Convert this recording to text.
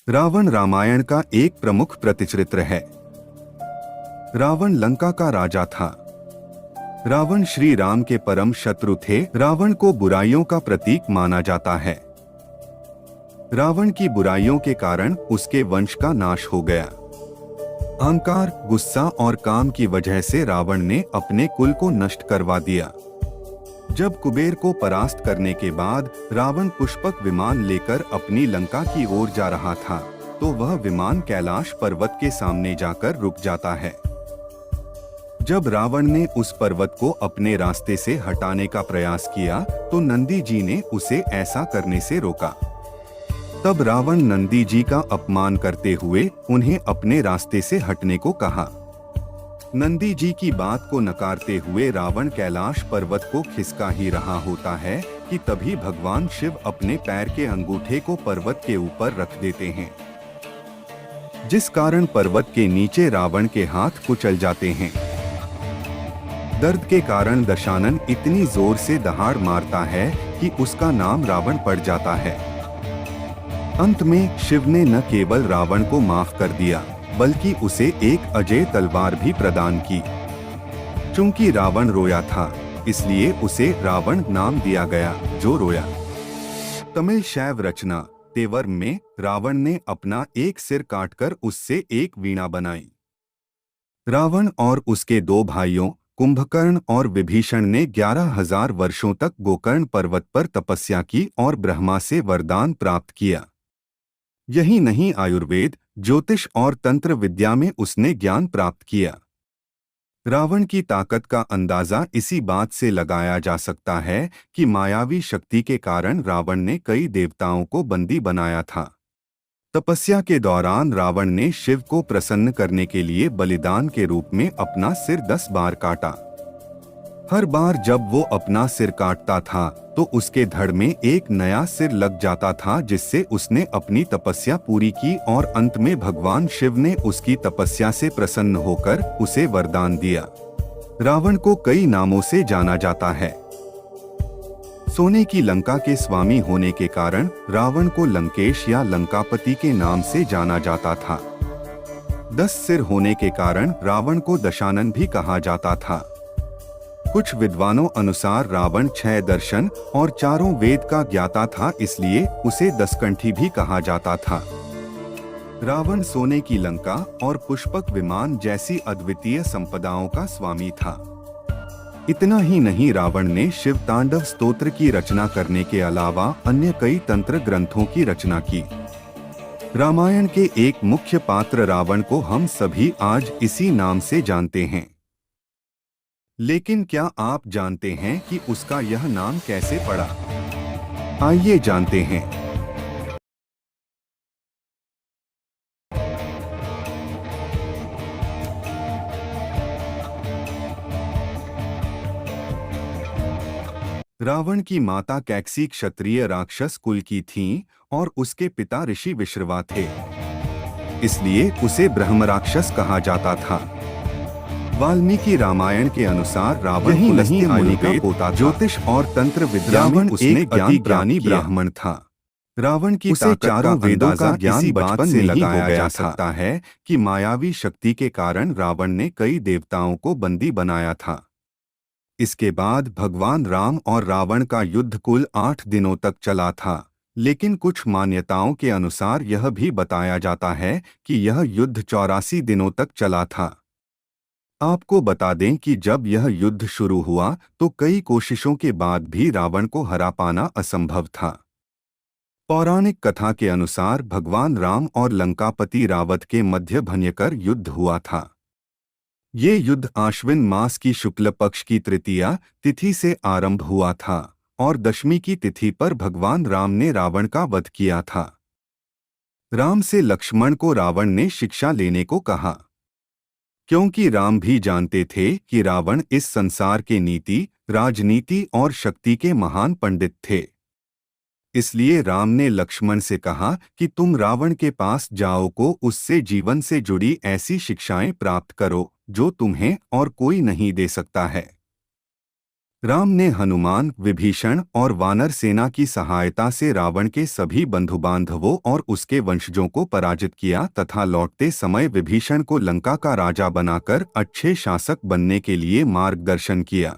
रावण रामायण का एक प्रमुख प्रतिचरित्र है। रावण लंका का राजा था। रावण श्री राम के परम शत्रु थे। रावण को बुराइयों का प्रतीक माना जाता है। रावण की बुराइयों के कारण उसके वंश का नाश हो गया। अहंकार, गुस्सा और काम की वजह से रावण ने अपने कुल को नष्ट करवा दिया। जब कुबेर को परास्त करने के बाद रावण पुष्पक विमान लेकर अपनी लंका की ओर जा रहा था, तो वह विमान कैलाश पर्वत के सामने जाकर रुक जाता है। जब रावण ने उस पर्वत को अपने रास्ते से हटाने का प्रयास किया, तो नंदी जी ने उसे ऐसा करने से रोका। तब रावण नंदी जी का अपमान करते हुए उन्हें अपने रास्ते से हटने को कहा। नंदी जी की बात को नकारते हुए रावण कैलाश पर्वत को खिसका ही रहा होता है कि तभी भगवान शिव अपने पैर के अंगूठे को पर्वत के ऊपर रख देते हैं, जिस कारण पर्वत के नीचे रावण के हाथ कुचल जाते हैं। दर्द के कारण दशानन इतनी जोर से दहाड़ मारता है कि उसका नाम रावण पड़ जाता है। अंत में शिव ने न केवल रावण को माफ कर दिया, बल्कि उसे एक अजेय तलवार भी प्रदान की। चूंकि रावण रोया था, इसलिए उसे रावण नाम दिया गया, जो रोया। तमिल शैव रचना तेवर में रावण ने अपना एक सिर काटकर उससे एक वीणा बनाई। रावण और उसके दो भाइयों कुंभकर्ण और विभीषण ने 11,000 वर्षों तक गोकर्ण पर्वत पर तपस्या की और ब्रह्मा से वरदान प्राप्त किया। यही नहीं, आयुर्वेद, ज्योतिष और तंत्र विद्या में उसने ज्ञान प्राप्त किया। रावण की ताकत का अंदाजा इसी बात से लगाया जा सकता है कि मायावी शक्ति के कारण रावण ने कई देवताओं को बंदी बनाया था। तपस्या के दौरान रावण ने शिव को प्रसन्न करने के लिए बलिदान के रूप में अपना सिर 10 बार काटा। हर बार जब वो अपना सिर काटता था, तो उसके धड़ में एक नया सिर लग जाता था, जिससे उसने अपनी तपस्या पूरी की और अंत में भगवान शिव ने उसकी तपस्या से प्रसन्न होकर उसे वरदान दिया। रावण को कई नामों से जाना जाता है। सोने की लंका के स्वामी होने के कारण रावण को लंकेश या लंकापति के नाम से जाना जाता था। 10 सिर होने के कारण रावण को दशानन भी कहा जाता था। कुछ विद्वानों अनुसार रावण 6 दर्शन और 4 वेद का ज्ञाता था, इसलिए उसे दसकंठी भी कहा जाता था। रावण सोने की लंका और पुष्पक विमान जैसी अद्वितीय संपदाओं का स्वामी था। इतना ही नहीं, रावण ने शिव तांडव स्तोत्र की रचना करने के अलावा अन्य कई तंत्र ग्रंथों की रचना की। रामायण के एक मुख्य पात्र रावण को हम सभी आज इसी नाम से जानते हैं। लेकिन क्या आप जानते हैं कि उसका यह नाम कैसे पड़ा? आइए जानते हैं। रावण की माता कैकसी क्षत्रिय राक्षस कुल की थीं और उसके पिता ऋषि विश्रवा थे, इसलिए उसे ब्रह्म राक्षस कहा जाता था। वाल्मीकि रामायण के अनुसार रावण ही नहीं, मुनि का पोता, ज्योतिष और तंत्र विद्या में उसने ज्ञान ज्ञानी ब्राह्मण था। रावण की चारों वेदों का ज्ञान बचपन से लगाया जा सकता है कि मायावी शक्ति के कारण रावण ने कई देवताओं को बंदी बनाया था। इसके बाद भगवान राम और रावण का युद्ध कुल 8 दिनों तक चला था, लेकिन कुछ मान्यताओं के अनुसार यह भी बताया जाता है कि यह युद्ध 84 दिनों तक चला था। आपको बता दें कि जब यह युद्ध शुरू हुआ, तो कई कोशिशों के बाद भी रावण को हरा पाना असंभव था। पौराणिक कथा के अनुसार भगवान राम और लंकापति रावत के मध्य भयंकर युद्ध हुआ था। ये युद्ध आश्विन मास की शुक्ल पक्ष की तृतीया तिथि से आरंभ हुआ था और दशमी की तिथि पर भगवान राम ने रावण का वध किया था। राम से लक्ष्मण को रावण ने शिक्षा लेने को कहा, क्योंकि राम भी जानते थे कि रावण इस संसार के नीति, राजनीति और शक्ति के महान पंडित थे। इसलिए राम ने लक्ष्मण से कहा कि तुम रावण के पास जाओ को उससे जीवन से जुड़ी ऐसी शिक्षाएं प्राप्त करो जो तुम्हें और कोई नहीं दे सकता है। राम ने हनुमान, विभीषण और वानर सेना की सहायता से रावण के सभी बंधु बांधवों और उसके वंशजों को पराजित किया तथा लौटते समय विभीषण को लंका का राजा बनाकर अच्छे शासक बनने के लिए मार्गदर्शन किया।